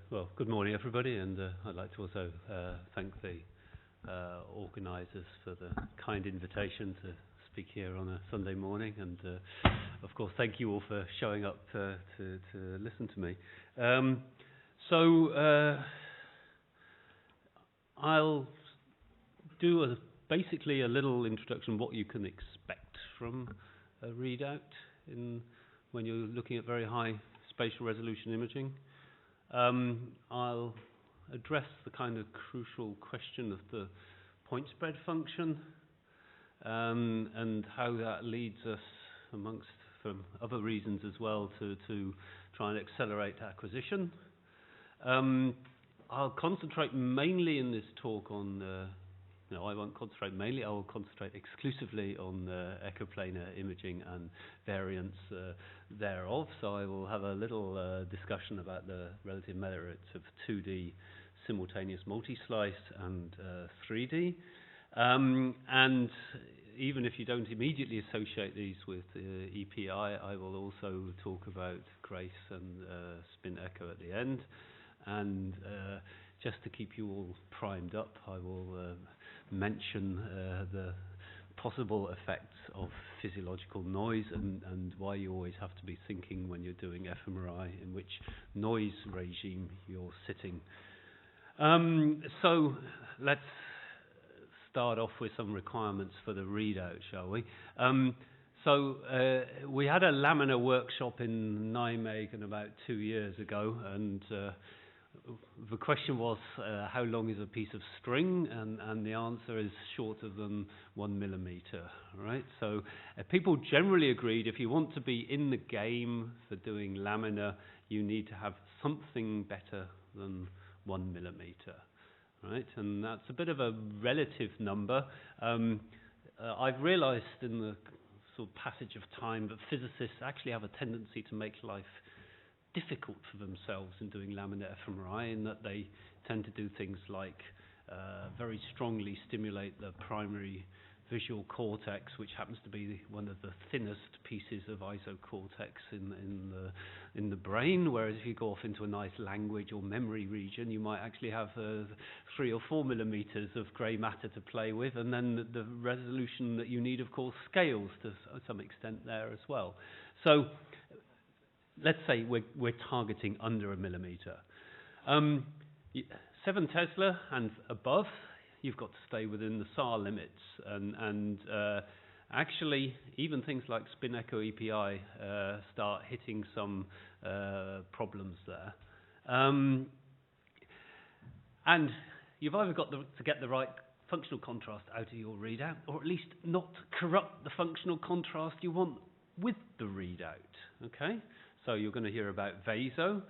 Well, good morning, everybody, and I'd like to also thank the organisers for the kind invitation to speak here on a Sunday morning, and of course, thank you all for showing up to listen to me. I'll do basically a little introduction what you can expect from a readout when you're looking at very high spatial resolution imaging. I'll address the kind of crucial question of the Pointspread function and how that leads us, amongst from other reasons as well, to try and accelerate acquisition. I'll concentrate mainly in this talk on I won't concentrate mainly, I will concentrate exclusively on echoplanar imaging and variants thereof. So I will have a little discussion about the relative merits of 2D simultaneous multislice and 3D. And even if you don't immediately associate these with EPI, I will also talk about Grace and spin echo at the end. And just to keep you all primed up, I will mention the possible effects of physiological noise and why you always have to be thinking when you're doing fMRI in which noise regime you're sitting. So let's start off with some requirements for the readout, shall we? We had a laminar workshop in Nijmegen about 2 years ago, and the question was, how long is a piece of string? And the answer is shorter than 1 millimeter, right? So people generally agreed if you want to be in the game for doing laminar, you need to have something better than 1 millimeter, right? And that's a bit of a relative number. I've realized in the sort of passage of time that physicists actually have a tendency to make life difficult for themselves in doing laminar fMRI, in that they tend to do things like very strongly stimulate the primary visual cortex, which happens to be one of the thinnest pieces of isocortex in the brain, whereas if you go off into a nice language or memory region, you might actually have 3 or 4 millimeters of grey matter to play with, and then the resolution that you need, of course, scales to some extent there as well. So let's say we're targeting under 1 millimeter. 7 Tesla and above, you've got to stay within the SAR limits, and actually even things like spin echo EPI start hitting some problems there. And you've either got to get the right functional contrast out of your readout, or at least not corrupt the functional contrast you want with the readout, okay? So you're going to hear about VASO,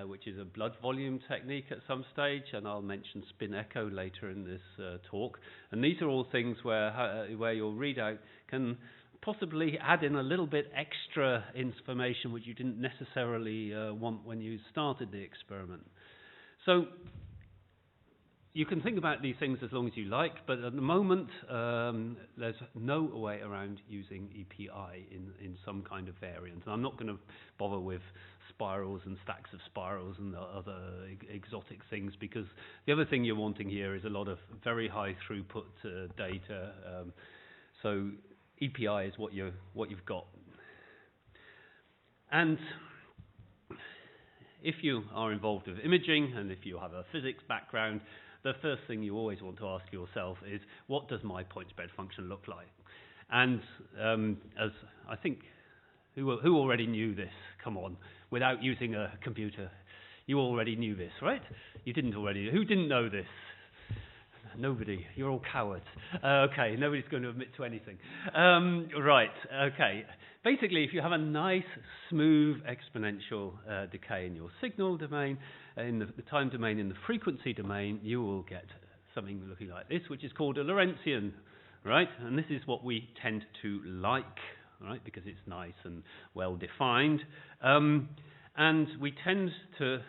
which is a blood volume technique at some stage, and I'll mention spin echo later in this talk. And these are all things where your readout can possibly add in a little bit extra information which you didn't necessarily want when you started the experiment. So you can think about these things as long as you like, but at the moment there's no way around using EPI in some kind of variant. And I'm not going to bother with spirals and stacks of spirals and other exotic things, because the other thing you're wanting here is a lot of very high throughput data. So EPI is what you've got. And if you are involved with imaging and if you have a physics background, the first thing you always want to ask yourself is, what does my Pointspread function look like? And as I think, who already knew this? Come on, without using a computer, you already knew this, right? You didn't already. Who didn't know this? Nobody. You're all cowards. Okay, nobody's going to admit to anything. Right. Okay. Basically, if you have a nice, smooth exponential decay in your signal domain, in the time domain, in the frequency domain, you will get something looking like this, which is called a Lorentzian, right? And this is what we tend to like, right? Because it's nice and well defined. And we tend to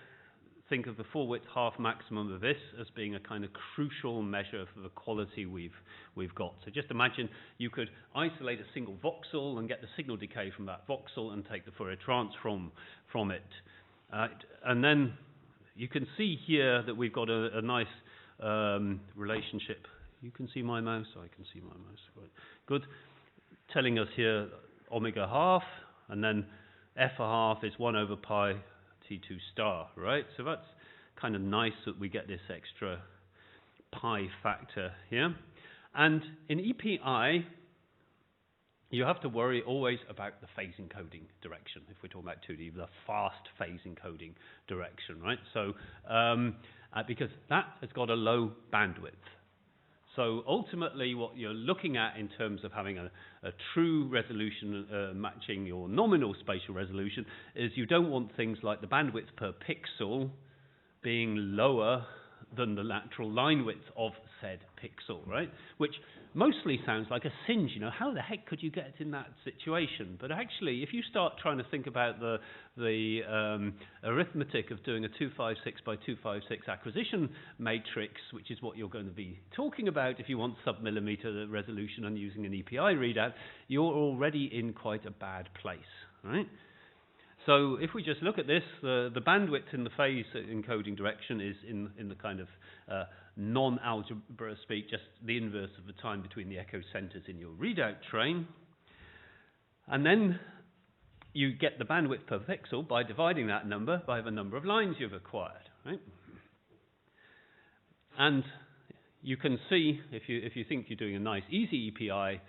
think of the full width half maximum of this as being a kind of crucial measure for the quality we've got. So just imagine you could isolate a single voxel and get the signal decay from that voxel and take the Fourier transform from it. And then you can see here that we've got a nice relationship. You can see my mouse? I can see my mouse. Right. Good. Telling us here omega half, and then f a half is 1 over pi T2 star, right? So that's kind of nice that we get this extra pi factor here. And in EPI, you have to worry always about the phase encoding direction, if we're talking about 2D, the fast phase encoding direction, right? So, because that has got a low bandwidth. So ultimately what you're looking at in terms of having a true resolution matching your nominal spatial resolution is you don't want things like the bandwidth per pixel being lower than the lateral line width of said pixel, right? Which mostly sounds like a singe, you know, how the heck could you get in that situation? But actually, if you start trying to think about the arithmetic of doing a 256 by 256 acquisition matrix, which is what you're going to be talking about if you want sub-millimeter resolution and using an EPI readout, you're already in quite a bad place, right? So if we just look at this, the bandwidth in the phase encoding direction is in the kind of non-algebra speak, just the inverse of the time between the echo centers in your readout train. And then you get the bandwidth per pixel by dividing that number by the number of lines you've acquired, right? And you can see, if you think you're doing a nice easy EPI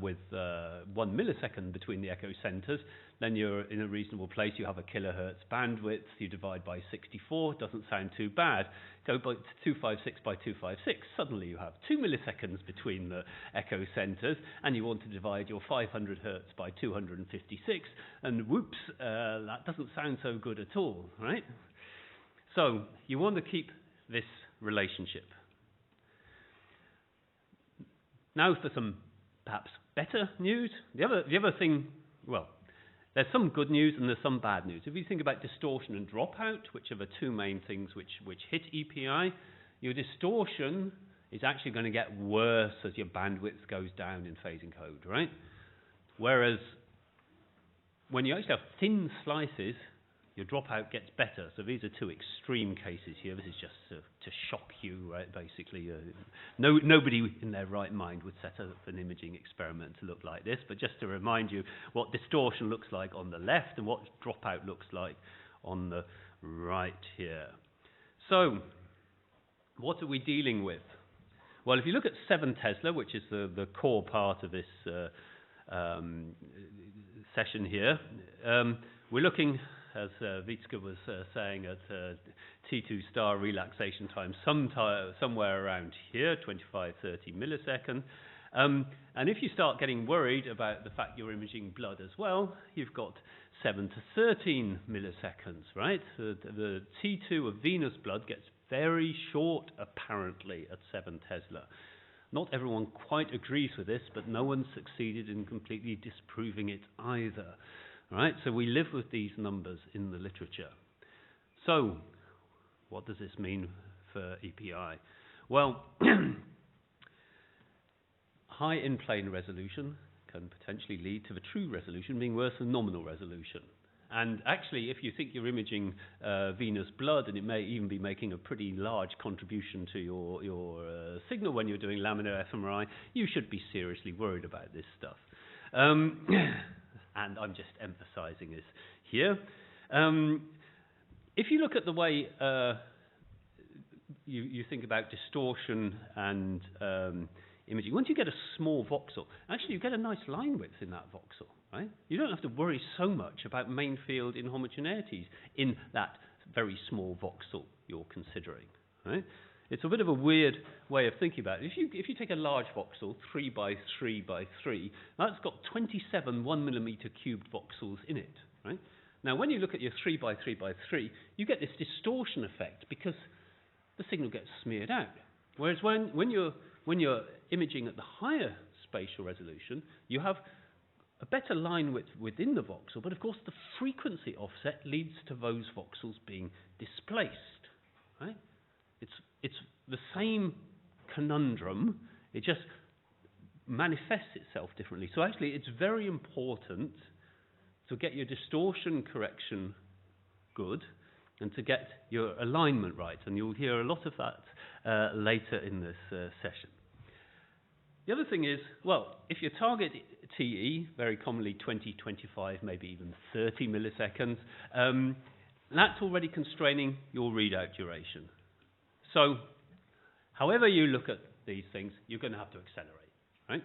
with 1 millisecond between the echo centers, then you're in a reasonable place. You have a kilohertz bandwidth. You divide by 64. Doesn't sound too bad. Go by 256 by 256. Suddenly you have 2 milliseconds between the echo centers, and you want to divide your 500 hertz by 256, and whoops, that doesn't sound so good at all, right? So you want to keep this relationship. Now for some perhaps better news. The other thing, well, there's some good news and there's some bad news. If you think about distortion and dropout, which are the two main things which hit EPI, your distortion is actually going to get worse as your bandwidth goes down in phase encode, right? Whereas when you actually have thin slices, your dropout gets better. So these are two extreme cases here. This is just to shock you, right? Basically, nobody in their right mind would set up an imaging experiment to look like this, but just to remind you what distortion looks like on the left and what dropout looks like on the right here. So, what are we dealing with? Well, if you look at 7 Tesla, which is the core part of this session here, we're looking, as Vitska was saying, at T2 star relaxation time somewhere around here, 25, 30 milliseconds. And if you start getting worried about the fact you're imaging blood as well, you've got 7 to 13 milliseconds, right? The T2 of venous blood gets very short, apparently, at 7 Tesla. Not everyone quite agrees with this, but no one's succeeded in completely disproving it either. Right, so we live with these numbers in the literature. So, what does this mean for EPI? Well, high in-plane resolution can potentially lead to the true resolution being worse than nominal resolution. And actually, if you think you're imaging venous blood, and it may even be making a pretty large contribution to your signal when you're doing laminar fMRI, you should be seriously worried about this stuff. And I'm just emphasizing this here. If you look at the way you think about distortion and imaging, once you get a small voxel, actually you get a nice line width in that voxel, right? You don't have to worry so much about main field inhomogeneities in that very small voxel you're considering, right? It's a bit of a weird way of thinking about it. If you take a large voxel, 3 by 3 by 3, that's got 27 1 millimeter cubed voxels in it, right? Now, when you look at your 3 by 3 by 3, you get this distortion effect because the signal gets smeared out. Whereas when you're imaging at the higher spatial resolution, you have a better line width within the voxel, but of course the frequency offset leads to those voxels being displaced, right? It's the same conundrum, it just manifests itself differently. So actually it's very important to get your distortion correction good and to get your alignment right. And you'll hear a lot of that later in this session. The other thing is, well, if your target TE, very commonly 20, 25, maybe even 30 milliseconds, that's already constraining your readout duration. So, however you look at these things, you're going to have to accelerate, right?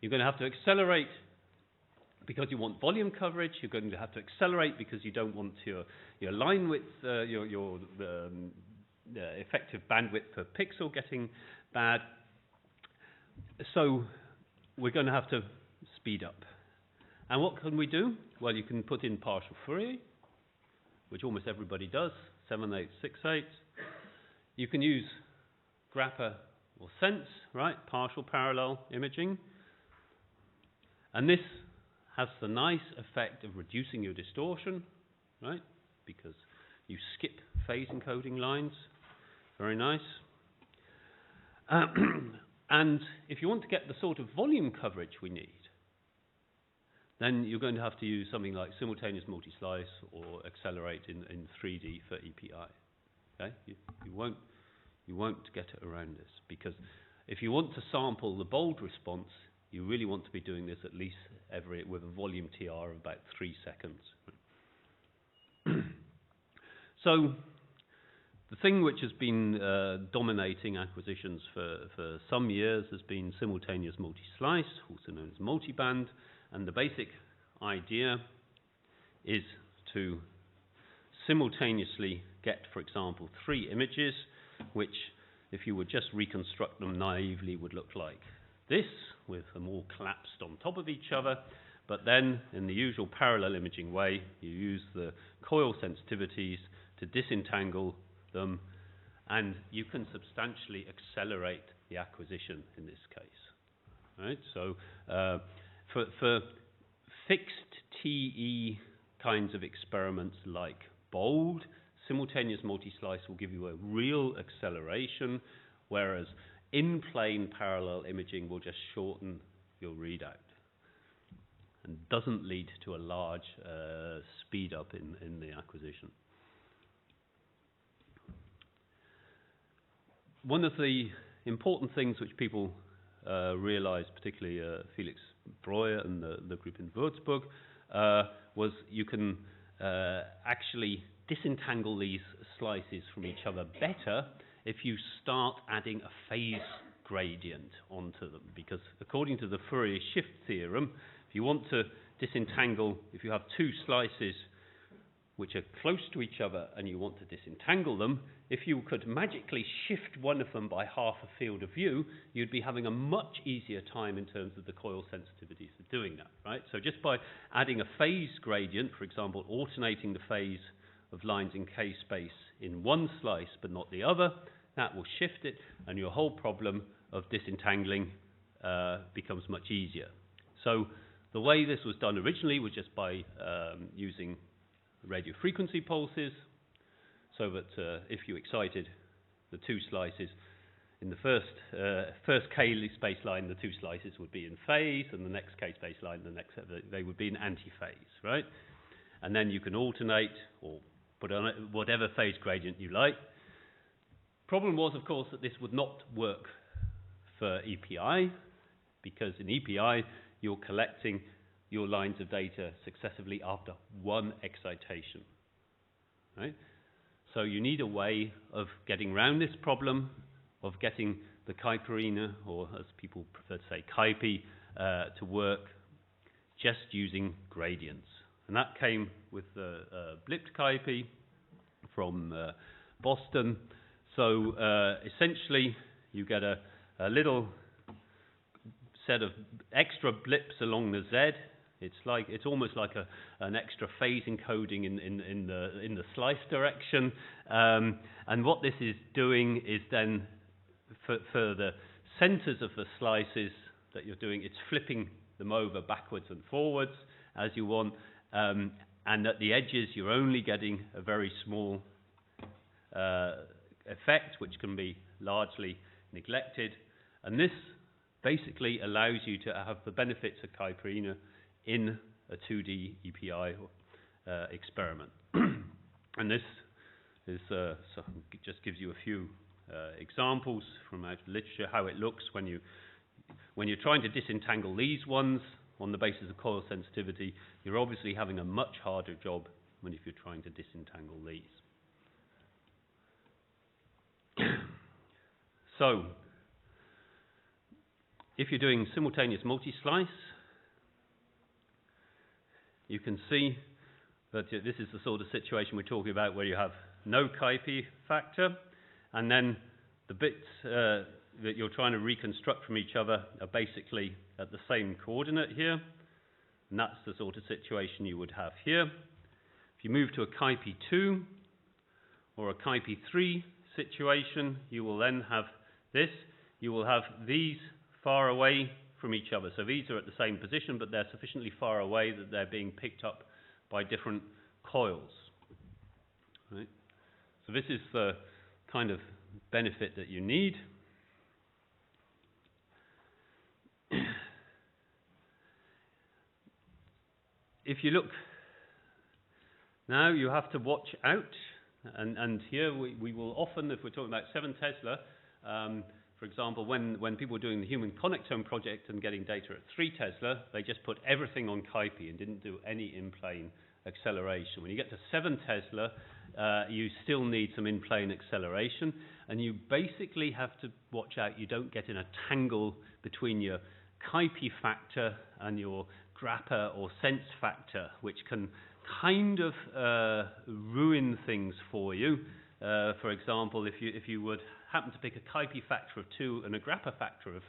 You're going to have to accelerate because you want volume coverage. You're going to have to accelerate because you don't want your line width, your effective bandwidth per pixel getting bad. So we're going to have to speed up. And what can we do? Well, you can put in partial Fourier, which almost everybody does, 7868. You can use grappa or sense, right? Partial parallel imaging. And this has the nice effect of reducing your distortion, right? Because you skip phase encoding lines. Very nice. And if you want to get the sort of volume coverage we need, then you're going to have to use something like simultaneous multislice or accelerate in 3D for EPI. Okay? You won't get it around this, because if you want to sample the bold response, you really want to be doing this at least with a volume TR of about 3 seconds. So the thing which has been dominating acquisitions for some years has been simultaneous multislice, also known as multiband, and the basic idea is to simultaneously get, for example, 3 images, which, if you would just reconstruct them naively, would look like this, with them all collapsed on top of each other. But then, in the usual parallel imaging way, you use the coil sensitivities to disentangle them, and you can substantially accelerate the acquisition in this case. Right? So, for fixed TE kinds of experiments like bold, simultaneous multislice will give you a real acceleration, whereas in-plane parallel imaging will just shorten your readout and doesn't lead to a large speed up in the acquisition. One of the important things which people realized, particularly Felix Breuer and the group in Würzburg, was you can actually disentangle these slices from each other better if you start adding a phase gradient onto them. Because according to the Fourier shift theorem, if you want to disentangle, if you have 2 slices which are close to each other and you want to disentangle them, if you could magically shift one of them by half a field of view, you'd be having a much easier time in terms of the coil sensitivities for doing that, right? So just by adding a phase gradient, for example, alternating the phase of lines in K-space in one slice but not the other, that will shift it, and your whole problem of disentangling becomes much easier. So the way this was done originally was just by using radio frequency pulses, so that if you excited the 2 slices in the first K-space line, the 2 slices would be in phase, and the next K-space line, they would be in anti-phase, right? And then you can alternate or put on whatever phase gradient you like. Problem was, of course, that this would not work for EPI, because in EPI you're collecting your lines of data successively after one excitation, right? So you need a way of getting around this problem, of getting the Kuiperine, or as people prefer to say, Kuiper, to work just using gradients. And that came with the Blitz Kuiper from Boston. So essentially, you get a little set of extra blips along the Z. It's almost like an extra phase encoding in the slice direction. And what this is doing is then for the centers of the slices that you're doing, it's flipping them over backwards and forwards as you want. And at the edges, you're only getting a very small effect, which can be largely neglected. And this basically allows you to have the benefits of Kuiperine in a 2D EPI experiment. And this is just gives you a few examples from out of the literature how it looks when you're trying to disentangle these ones on the basis of coil sensitivity. You're obviously having a much harder job than if you're trying to disentangle these. So, if you're doing simultaneous multi-slice, you can see that this is the sort of situation we're talking about where you have no Kuiper factor, and then the bits that you're trying to reconstruct from each other are basically at the same coordinate here, and that's the sort of situation you would have here. If you move to a Kuiper 2 or a Kuiper 3 situation, you will then have this. You will have these far away from each other. So these are at the same position, but they're sufficiently far away that they're being picked up by different coils. Right? So this is the kind of benefit that you need. If you look now, you have to watch out, and here we will often, if we're talking about 7 Tesla, for example, when people were doing the human connectome project and getting data at 3 Tesla, they just put everything on Kuiper and didn't do any in-plane acceleration. When you get to 7 Tesla, you still need some in-plane acceleration, and you basically have to watch out you don't get in a tangle between your Kuiper factor and your grappa or sense factor, which can kind of ruin things for you. For example, if you would happen to pick a Kuiper factor of 2 and a grappa factor of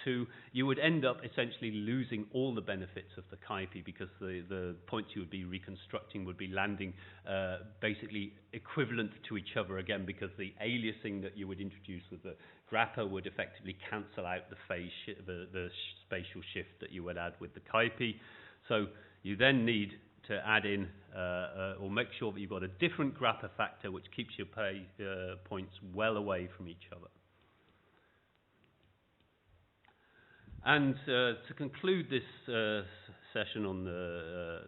2, you would end up essentially losing all the benefits of the Kuiper, because the points you would be reconstructing would be landing basically equivalent to each other again, because the aliasing that you would introduce with the grappa would effectively cancel out the spatial shift that you would add with the Kuiper. So you then need to add in or make sure that you've got a different grappa factor which keeps your points well away from each other. And to conclude this session on the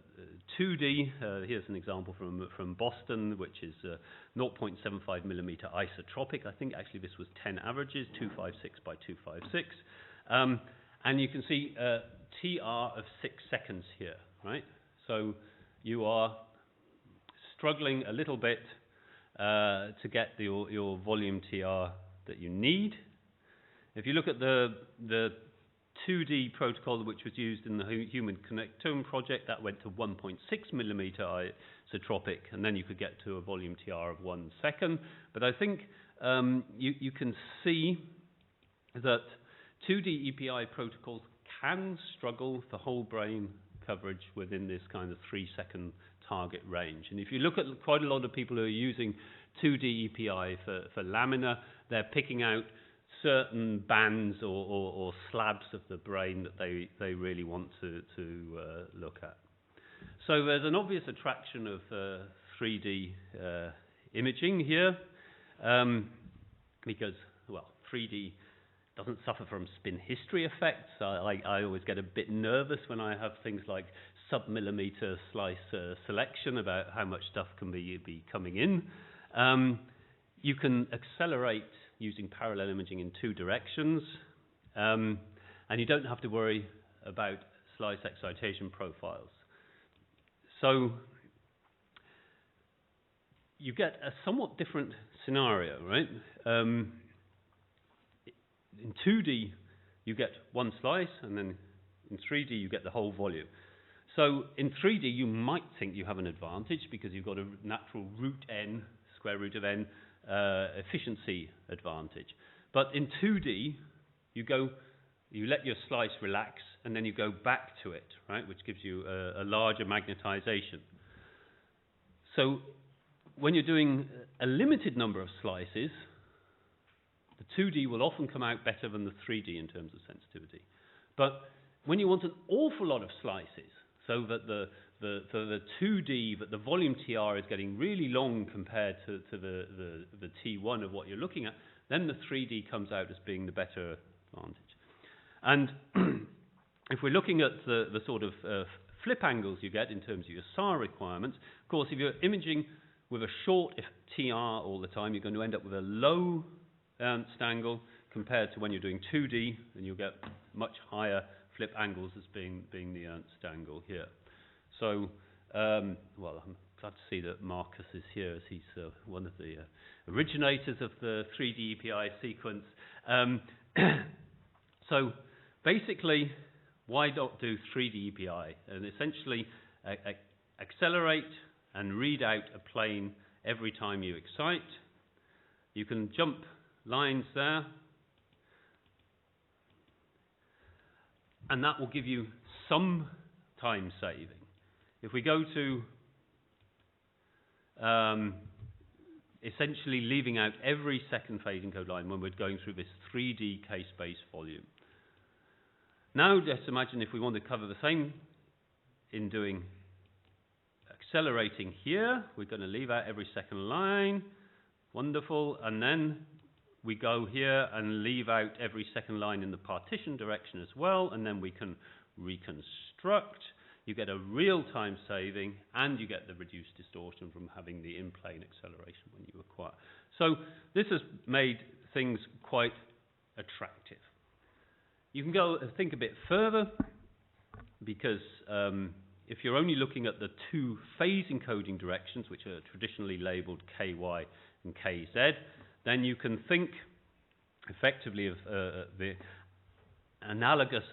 2D, here's an example from Boston, which is 0.75 millimeter isotropic. I think actually this was 10 averages, 256 by 256. And you can see TR of 6 seconds here, right? So you are struggling a little bit to get your volume TR that you need. If you look at the 2D protocol which was used in the Human Connectome project, that went to 1.6 millimeter isotropic, and then you could get to a volume TR of 1 second. But I think you can see that 2D EPI protocols can struggle for whole brain coverage within this kind of 3-second target range. And if you look at quite a lot of people who are using 2D EPI for lamina, they're picking out certain bands or slabs of the brain that they really want to look at. So there's an obvious attraction of 3D imaging here, because, well, 3D doesn't suffer from spin history effects. I always get a bit nervous when I have things like sub-millimeter slice selection about how much stuff can be coming in. You can accelerate using parallel imaging in 2 directions, and you don't have to worry about slice excitation profiles. So you get a somewhat different scenario, right? In 2D, you get 1 slice, and then in 3D, you get the whole volume. So in 3D, you might think you have an advantage because you've got a natural root n, square root of n, efficiency advantage. But in 2D, you let your slice relax, and then you go back to it, right, which gives you a larger magnetization. So when you're doing a limited number of slices, the 2D will often come out better than the 3D in terms of sensitivity. But when you want an awful lot of slices, so that the 2D, but the volume TR is getting really long compared to the T1 of what you're looking at, then the 3D comes out as being the better advantage. And if we're looking at the sort of flip angles you get in terms of your SAR requirements, of course, if you're imaging with a short TR all the time, you're going to end up with a low Ernst angle compared to when you're doing 2D, and you'll get much higher flip angles as being the Ernst angle here. So, well, I'm glad to see that Marcus is here, as he's one of the originators of the 3D EPI sequence. So, basically, why not do 3D EPI? And essentially, accelerate and read out a plane every time you excite. You can jump lines there, and that will give you some time saving. If we go to essentially leaving out every second phase encode line when we're going through this 3D K-space volume. Now let's imagine if we want to cover the same in doing accelerating here, we're going to leave out every second line. Wonderful. And then we go here and leave out every second line in the partition direction as well, and then we can reconstruct. You get a real-time saving, and you get the reduced distortion from having the in-plane acceleration when you acquire. So this has made things quite attractive. You can go and think a bit further, because if you're only looking at the two phase encoding directions, which are traditionally labeled KY and KZ, then you can think effectively of the analogous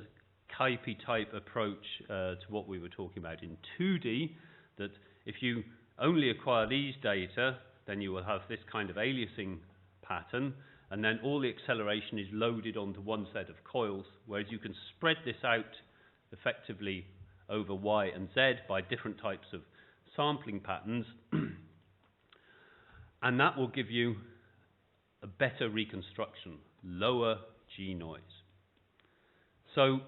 Kaipi type approach to what we were talking about in 2D, that if you only acquire these data, then you will have this kind of aliasing pattern, and then all the acceleration is loaded onto one set of coils, whereas you can spread this out effectively over Y and Z by different types of sampling patterns, and that will give you a better reconstruction, lower G noise. So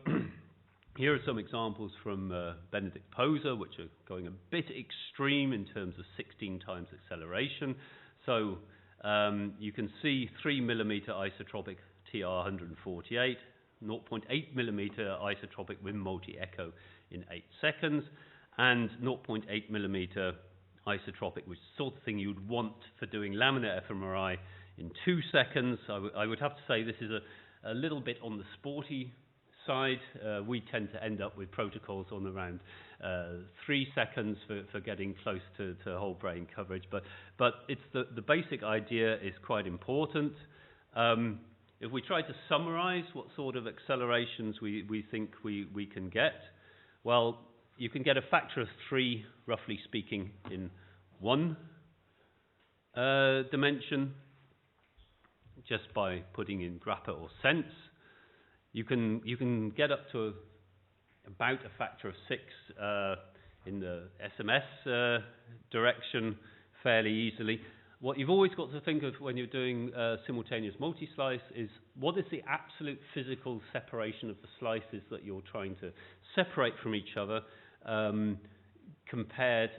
here are some examples from Benedict Poser, which are going a bit extreme in terms of 16 times acceleration. So you can see 3 millimeter isotropic TR148, 0.8 millimeter isotropic with multi-echo in 8 seconds, and 0.8 millimeter isotropic, which is the sort of thing you'd want for doing laminar fMRI in 2 seconds. I would have to say this is a little bit on the sporty side. We tend to end up with protocols on around 3 seconds for getting close to whole brain coverage, but it's the basic idea is quite important. If we try to summarize what sort of accelerations we think we can get, well, you can get a factor of 3, roughly speaking, in one dimension, just by putting in grappa or sense. You can get up to about a factor of 6 in the SMS direction fairly easily. What you've always got to think of when you're doing simultaneous multislice is what is the absolute physical separation of the slices that you're trying to separate from each other compared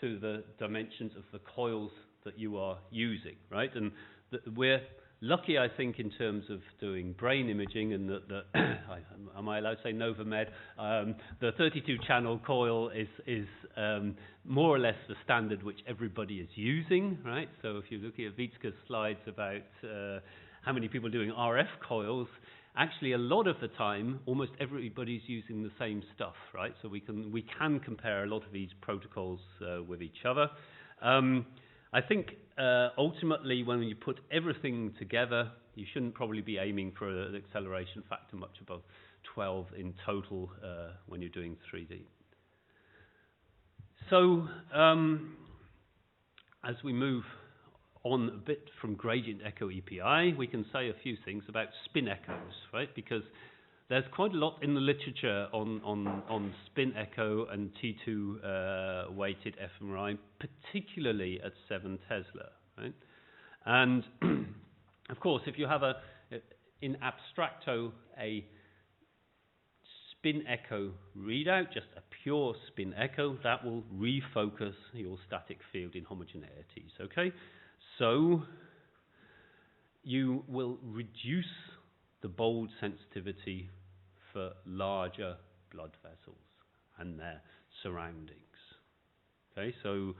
to the dimensions of the coils that you are using, right? And we're lucky, I think, in terms of doing brain imaging, and am I allowed to say Novamed? The 32-channel coil is more or less the standard which everybody is using, right? So if you're looking at Witzke's slides about how many people are doing RF coils, actually a lot of the time, almost everybody's using the same stuff, right? So we can compare a lot of these protocols with each other. I think ultimately, when you put everything together, you shouldn't probably be aiming for an acceleration factor much above 12 in total when you're doing 3D. So as we move on a bit from gradient echo EPI, we can say a few things about spin echoes, right? Because there's quite a lot in the literature on spin echo and T2 weighted fMRI, particularly at 7 Tesla, right? And of course, if you have in abstracto a spin echo readout, just a pure spin echo, that will refocus your static field in homogeneities, okay? So you will reduce the bold sensitivity for larger blood vessels and their surroundings. Okay, so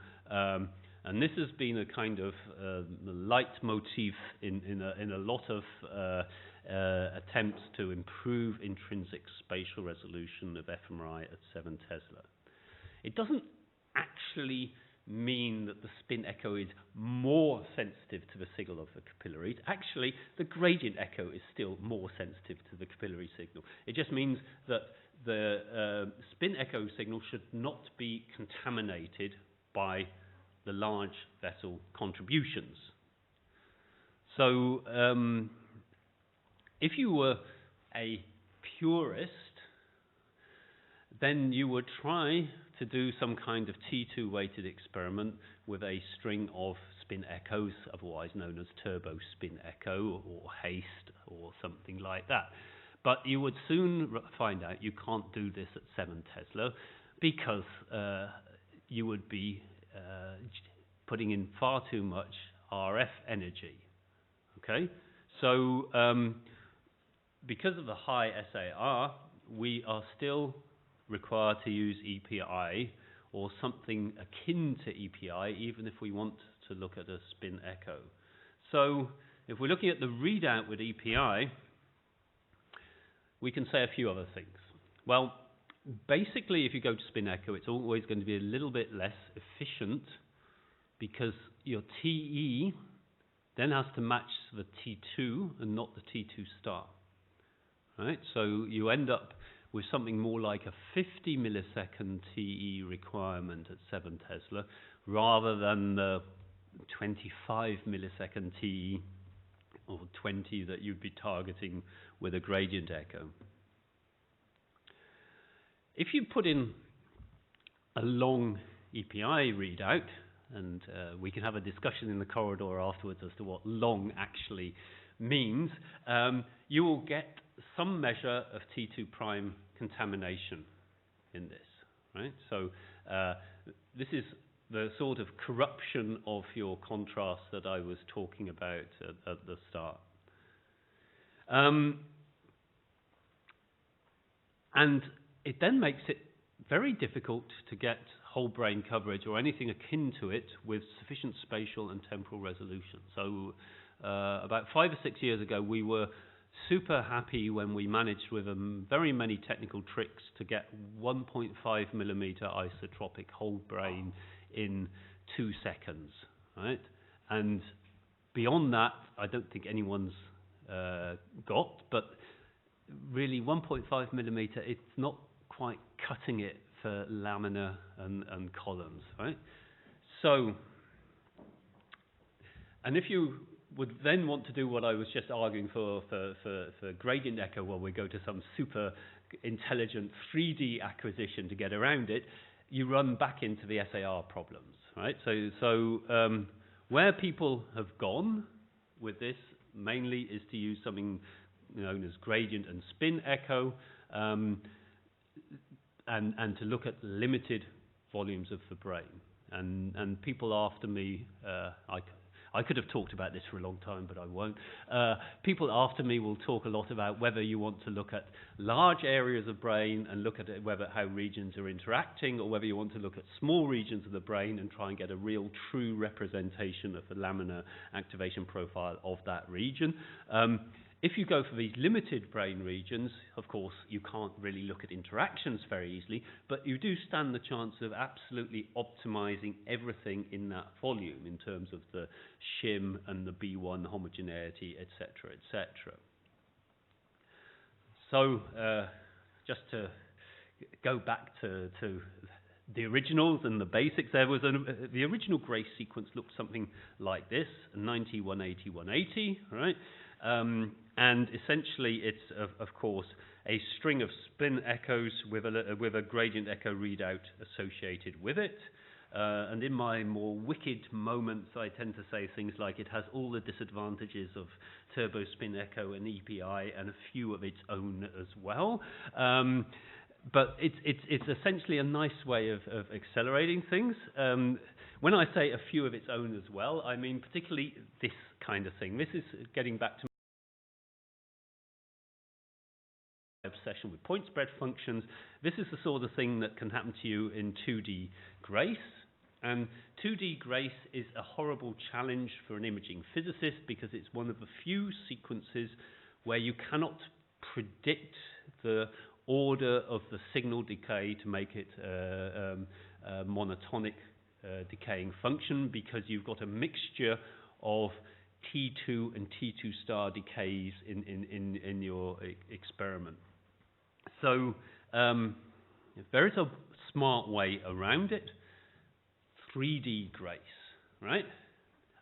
And this has been a kind of leitmotif in a lot of attempts to improve intrinsic spatial resolution of fMRI at 7 Tesla. It doesn't actually mean that the spin echo is more sensitive to the signal of the capillaries. Actually, the gradient echo is still more sensitive to the capillary signal. It just means that the spin echo signal should not be contaminated by the large vessel contributions. So if you were a purist, then you would try to do some kind of T2 weighted experiment with a string of spin echoes, otherwise known as turbo spin echo or haste or something like that. But you would soon find out you can't do this at 7 Tesla because you would be putting in far too much RF energy. Okay, so because of the high SAR, we are still required to use EPI or something akin to EPI, even if we want to look at a spin echo. So if we're looking at the readout with EPI, we can say a few other things. Well, basically, if you go to spin echo, it's always going to be a little bit less efficient because your TE then has to match the T2 and not the T2 star. Right? So you end up with something more like a 50 millisecond TE requirement at 7 Tesla rather than the 25 millisecond TE or 20 that you'd be targeting with a gradient echo. If you put in a long EPI readout, and we can have a discussion in the corridor afterwards as to what long actually means, you will get some measure of T2 prime contamination in this, right? So this is the sort of corruption of your contrast that I was talking about at the start. And it then makes it very difficult to get whole brain coverage or anything akin to it with sufficient spatial and temporal resolution. So about 5 or 6 years ago, we were super happy when we managed with very many technical tricks to get 1.5 millimeter isotropic whole brain in 2 seconds, right? And beyond that, I don't think anyone's got, but really 1.5 millimeter, it's not quite cutting it for laminar and columns, right? So, and if you would then want to do what I was just arguing for gradient echo, where we go to some super intelligent 3D acquisition to get around it, you run back into the SAR problems, right? So where people have gone with this mainly is to use something known as gradient and spin echo, and to look at limited volumes of the brain. And people after me, I could have talked about this for a long time, but I won't. People after me will talk a lot about whether you want to look at large areas of brain and look at it, whether how regions are interacting, or whether you want to look at small regions of the brain and try and get a real true representation of the laminar activation profile of that region. If you go for these limited brain regions, of course, you can't really look at interactions very easily, but you do stand the chance of absolutely optimizing everything in that volume in terms of the shim and the B1 homogeneity, etc., etc. So, just to go back to the originals and the basics, there was the original Grace sequence looked something like this: 90, 180, 180, right? And essentially, it's of course a string of spin echoes with a gradient echo readout associated with it. And in my more wicked moments, I tend to say things like it has all the disadvantages of turbo spin echo and EPI, and a few of its own as well. But it's essentially a nice way of accelerating things. When I say a few of its own as well, I mean particularly this kind of thing. This is getting back to my obsession with Pointspread functions. This is the sort of thing that can happen to you in 2D Grace. And 2D grace is a horrible challenge for an imaging physicist because it's one of the few sequences where you cannot predict the order of the signal decay to make it a monotonic decaying function, because you've got a mixture of T2 and T2 star decays in your experiment. So there is a smart way around it. 3D grace, right?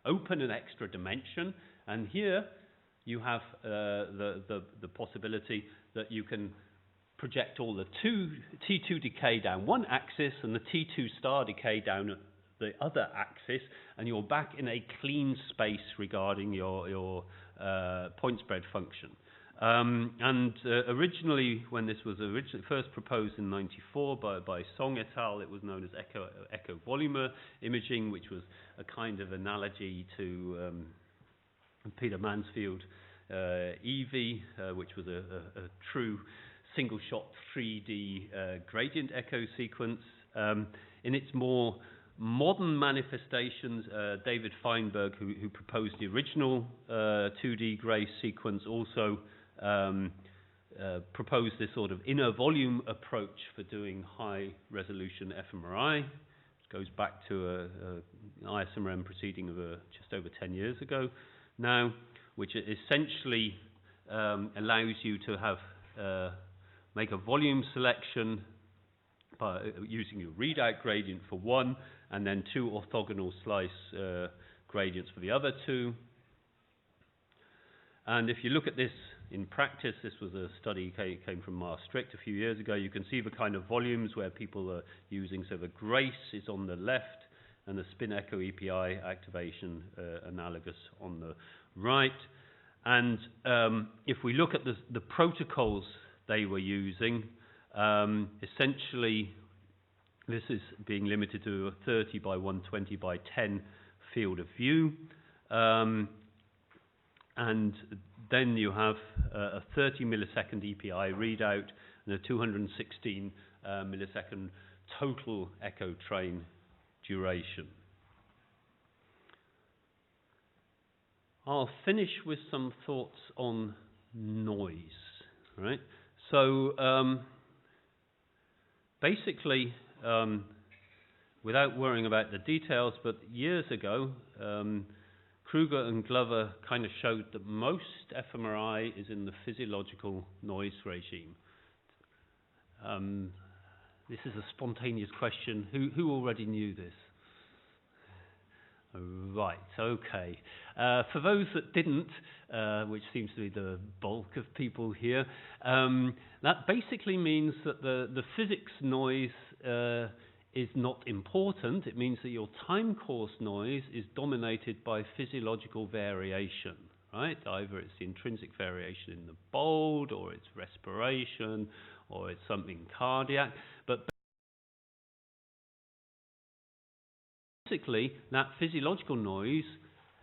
Open an extra dimension, and here you have the possibility that you can project all the T2 decay down one axis and the T2 star decay down the other axis, and you're back in a clean space regarding your point spread function. Originally, when this was first proposed in '94 by Song et al., it was known as echo volumer imaging, which was a kind of analogy to Peter Mansfield EV, which was a true single-shot 3D gradient echo sequence. In its more modern manifestations, David Feinberg, who proposed the original 2D grace sequence, also proposed this sort of inner volume approach for doing high-resolution fMRI. It goes back to an ISMRM proceeding of just over 10 years ago now, which essentially allows you to have make a volume selection by using your readout gradient for one, and then two orthogonal slice gradients for the other two. And if you look at this in practice, this was a study came from Maastricht a few years ago. You can see the kind of volumes where people are using. So the grace is on the left, and the spin echo EPI activation analogous on the right. And if we look at the protocols they were using, essentially this is being limited to a 30 by 120 by 10 field of view. And then you have a 30 millisecond EPI readout and a 216 millisecond total echo train duration. I'll finish with some thoughts on noise, right? So basically, without worrying about the details, but years ago, Kruger and Glover kind of showed that most fMRI is in the physiological noise regime. This is a spontaneous question. Who already knew this? Right, okay. For those that didn't, which seems to be the bulk of people here, that basically means that the physics noise is not important. It means that your time course noise is dominated by physiological variation, right? Either it's the intrinsic variation in the bold, or it's respiration, or it's something cardiac. But basically, that physiological noise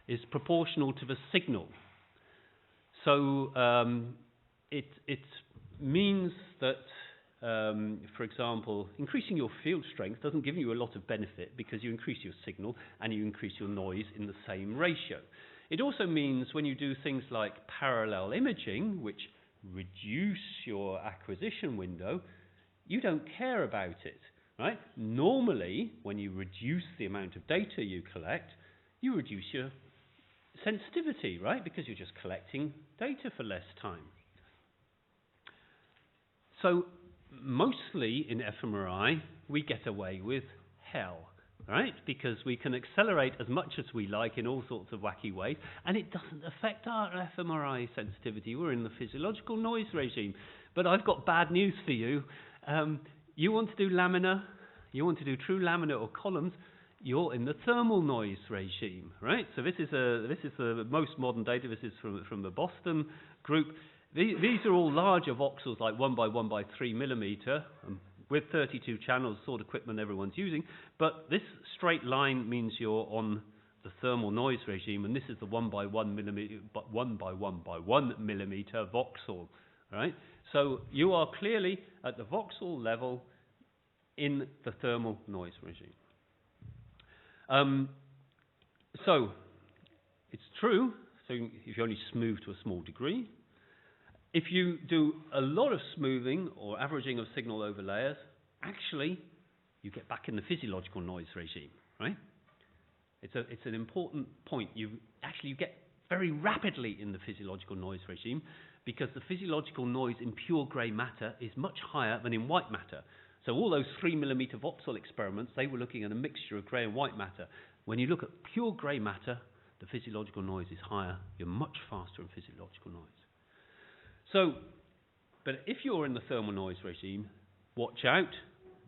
is proportional to the signal. So it means that, for example, increasing your field strength doesn't give you a lot of benefit because you increase your signal and you increase your noise in the same ratio. It also means when you do things like parallel imaging, which reduce your acquisition window, you don't care about it, right? Normally, when you reduce the amount of data you collect, you reduce your sensitivity, right? Because you're just collecting data for less time. So mostly in fMRI, we get away with hell, right? Because we can accelerate as much as we like in all sorts of wacky ways, and it doesn't affect our fMRI sensitivity. We're in the physiological noise regime. But I've got bad news for you. You want to do laminar, you want to do true laminar or columns, you're in the thermal noise regime, right? So this is the most modern data. This is from the Boston group. These are all larger voxels, like 1 by 1 by 3 millimeter, with 32 channels, sort of equipment everyone's using. But this straight line means you're on the thermal noise regime, and this is the 1 by 1 millimeter, 1 by 1 by 1 millimeter voxel, right? So you are clearly at the voxel level in the thermal noise regime. So it's true. So if you only smooth to a small degree, if you do a lot of smoothing or averaging of signal over layers, actually you get back in the physiological noise regime, right? It's an important point. You get very rapidly in the physiological noise regime because the physiological noise in pure grey matter is much higher than in white matter. So all those 3 mm Vopsal experiments, they were looking at a mixture of grey and white matter. When you look at pure grey matter, the physiological noise is higher. You're much faster in physiological noise. So, but if you're in the thermal noise regime, watch out.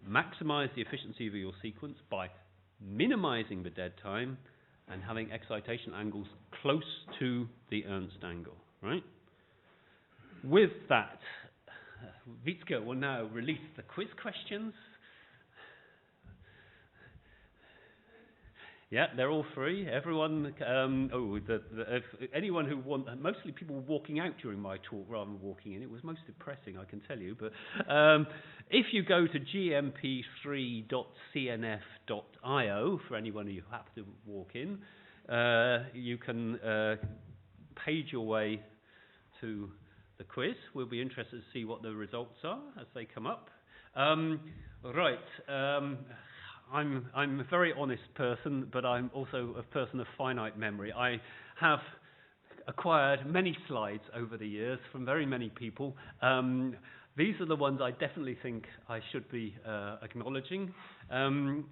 Maximize the efficiency of your sequence by minimizing the dead time and having excitation angles close to the Ernst angle, right? With that, Wietske will now release the quiz questions. Yeah, they're all free. Everyone, if anyone who mostly people were walking out during my talk rather than walking in. It was most depressing, I can tell you. But if you go to gmp3.cnf.io, for anyone who happens to walk in, you can page your way to the quiz. We'll be interested to see what the results are as they come up. I'm a very honest person, but I'm also a person of finite memory. I have acquired many slides over the years from very many people. These are the ones I definitely think I should be acknowledging.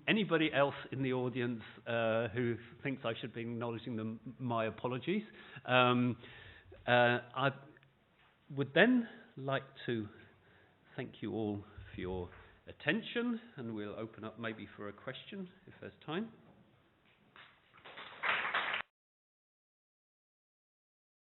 Anybody else in the audience who thinks I should be acknowledging them, my apologies. I would then like to thank you all for your attention, and we'll open up maybe for a question if there's time.